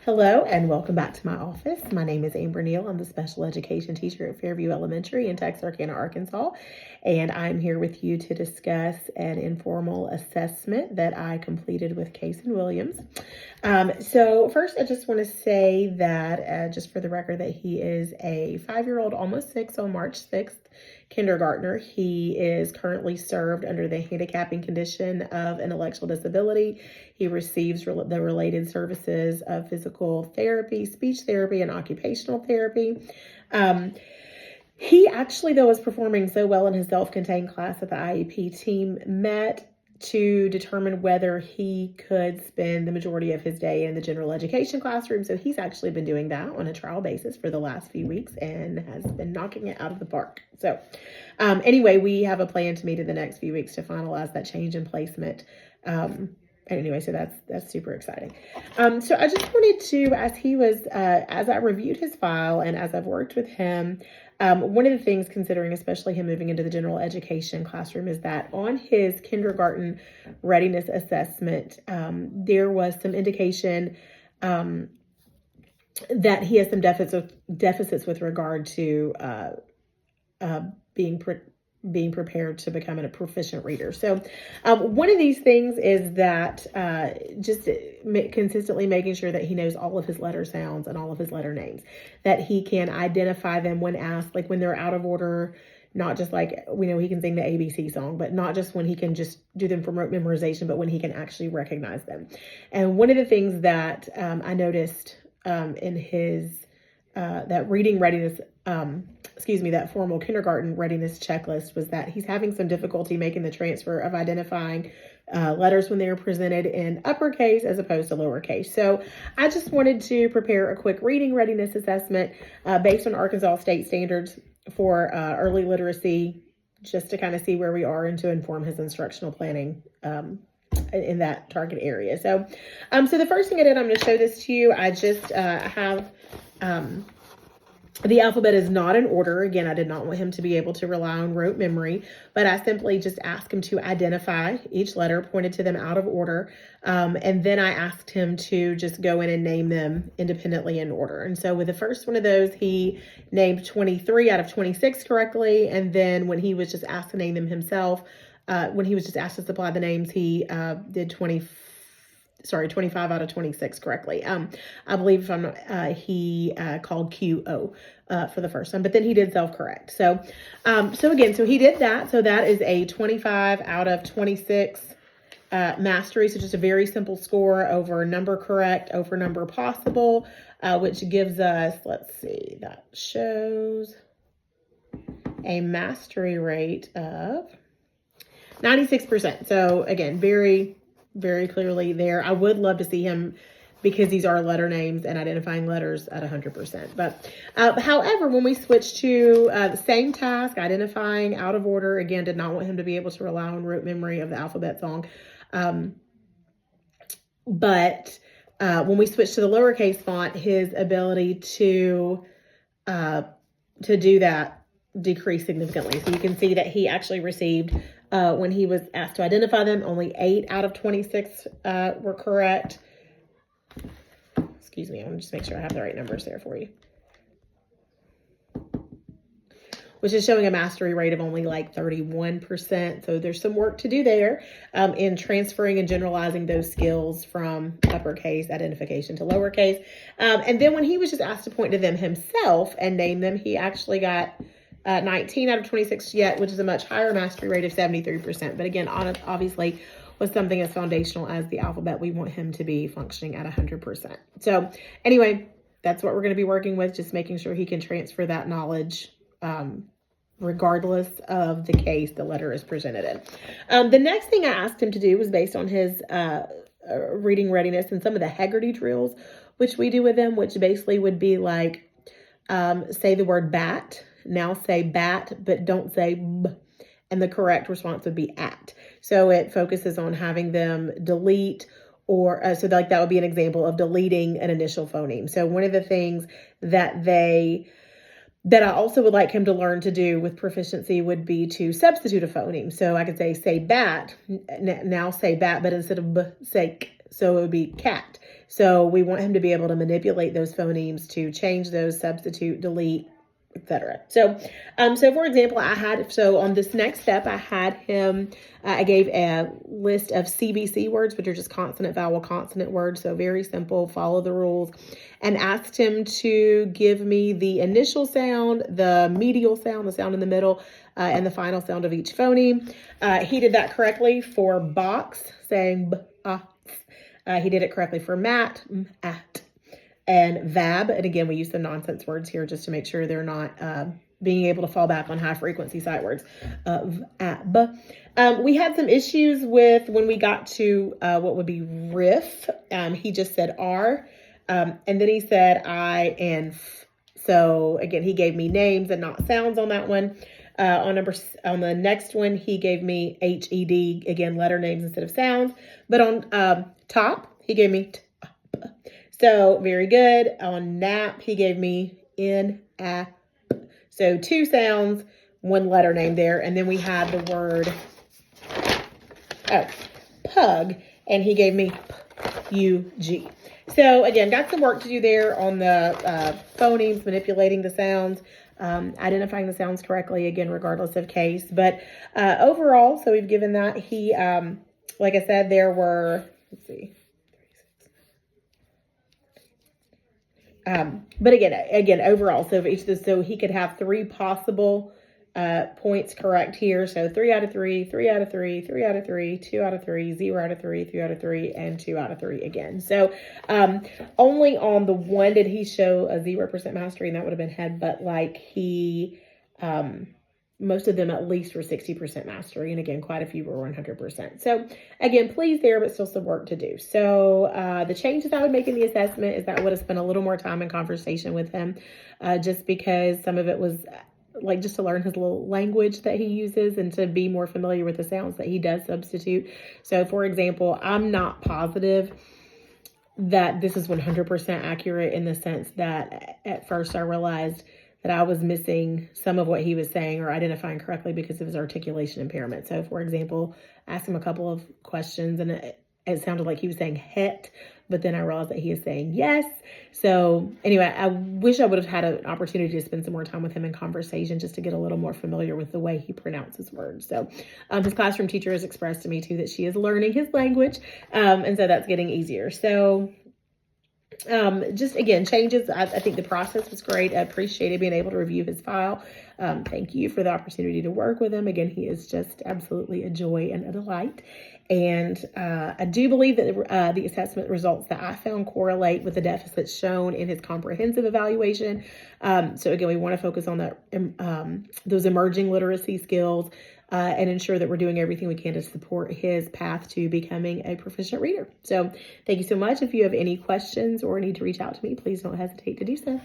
Hello and welcome back to my office. My name is Amber Neal. I'm the special education teacher at Fairview Elementary in Texarkana, Arkansas, and I'm here with you to discuss an informal assessment that I completed with Kason Williams. So first, I just want to say that, just for the record, that he is a 5-year-old, almost 6, on March 6th, kindergartner. He is currently served under the handicapping condition of intellectual disability. He receives the related services of physical therapy, speech therapy, and occupational therapy. He actually, though, was performing so well in his self-contained class that the IEP team met to determine whether he could spend the majority of his day in the general education classroom. So he's actually been doing that on a trial basis for the last few weeks and has been knocking it out of the park. So anyway, we have a plan to meet in the next few weeks to finalize that change in placement. Anyway, so that's super exciting. So I just wanted to, as I reviewed his file and as I've worked with him, one of the things, considering especially him moving into the general education classroom, is that on his kindergarten readiness assessment, there was some indication that he has some deficits with regard to being prepared to become a proficient reader. So one of these things is that just consistently making sure that he knows all of his letter sounds and all of his letter names, that he can identify them when asked, like when they're out of order, not just like, we know he can sing the ABC song, but not just when he can just do them from rote memorization, but when he can actually recognize them. And one of the things that I noticed in his that reading readiness, that formal kindergarten readiness checklist, was that he's having some difficulty making the transfer of identifying letters when they are presented in uppercase as opposed to lowercase. So I just wanted to prepare a quick reading readiness assessment based on Arkansas state standards for early literacy, just to kind of see where we are and to inform his instructional planning in that target area. So the first thing I did, I'm going to show this to you. I just have the alphabet is not in order. Again, I did not want him to be able to rely on rote memory, but I simply just asked him to identify each letter, pointed to them out of order, and then I asked him to just go in and name them independently in order. And so with the first one of those, he named 23 out of 26 correctly, and then when he was just asked to name them himself, when he was just asked to supply the names, he did 25 out of 26 correctly. I believe if I'm not, he called QO for the first time, but then he did self-correct. So he did that. So that is a 25 out of 26 mastery. So just a very simple score over number correct over number possible, which gives us, let's see, that shows a mastery rate of 96%. So again, very, very clearly there. I would love to see him, because these are letter names and identifying letters, at 100%. But however, when we switch to the same task, identifying out of order, again, did not want him to be able to rely on rote memory of the alphabet song. But when we switch to the lowercase font, his ability to do that decreased significantly. So you can see that he actually received, when he was asked to identify them, only 8 out of 26 were correct. Excuse me, I'm just make sure I have the right numbers there for you. Which is showing a mastery rate of only like 31%. So there's some work to do there in transferring and generalizing those skills from uppercase identification to lowercase. And then when he was just asked to point to them himself and name them, he actually got 19 out of 26 yet, which is a much higher mastery rate of 73%. But again, obviously, with something as foundational as the alphabet, we want him to be functioning at 100%. So anyway, that's what we're going to be working with, just making sure he can transfer that knowledge regardless of the case the letter is presented in. The next thing I asked him to do was based on his reading readiness and some of the Heggerty drills, which we do with him, which basically would be like, say the word bat. Now say bat, but don't say b. And the correct response would be at. So it focuses on having them delete, or that would be an example of deleting an initial phoneme. So one of the things that they that I also would like him to learn to do with proficiency would be to substitute a phoneme. So I could say bat, now say bat, but instead of b, say k. So it would be cat. So we want him to be able to manipulate those phonemes to change those, substitute, delete, etc. So for example, on this next step, I had him, I gave a list of CVC words, which are just consonant, vowel, consonant words. So very simple, follow the rules, and asked him to give me the initial sound, the medial sound, the sound in the middle, and the final sound of each phoneme. He did that correctly for box, saying b, ah. He did it correctly for mat, at, and vab. And again, we use some nonsense words here just to make sure they're not being able to fall back on high frequency sight words. Ab. We had some issues with when we got to what would be riff. He just said R, and then he said I and f. So again, he gave me names and not sounds on that one. On the next one, he gave me HED, again, letter names instead of sounds. But on top, he gave me t. So very good. On nap, he gave me N, A. So 2 sounds, 1 letter name there. And then we had the word pug, and he gave me P-U-G. So again, got some work to do there on the phonemes, manipulating the sounds, identifying the sounds correctly, again, regardless of case. But overall, so we've given that. He, like I said, there were, let's see. But again, overall, so for each of this, so he could have 3 possible points correct here. So 3 out of 3, 3 out of 3, 3 out of 3, 2 out of 3, 0 out of 3, 3 out of 3, and 2 out of 3 again. So only on the one did he show a 0% mastery, and that would have been head, but like he, most of them at least were 60% mastery. And again, quite a few were 100%. So again, pleased there, but still some work to do. So the changes I would make in the assessment is that I would have spent a little more time in conversation with him, just because some of it was like just to learn his little language that he uses and to be more familiar with the sounds that he does substitute. So for example, I'm not positive that this is 100% accurate in the sense that at first I realized that I was missing some of what he was saying or identifying correctly because of his articulation impairment. So for example, I asked him a couple of questions and it sounded like he was saying het, but then I realized that he is saying yes. So anyway, I wish I would have had an opportunity to spend some more time with him in conversation just to get a little more familiar with the way he pronounces words. So his classroom teacher has expressed to me too that she is learning his language. And so that's getting easier. So just again, changes. I think the process was great. I appreciated being able to review his file. Thank you for the opportunity to work with him. Again, he is just absolutely a joy and a delight. And I do believe that the assessment results that I found correlate with the deficits shown in his comprehensive evaluation. So again, we want to focus on that those emerging literacy skills and ensure that we're doing everything we can to support his path to becoming a proficient reader. So thank you so much. If you have any questions or need to reach out to me, please don't hesitate to do so.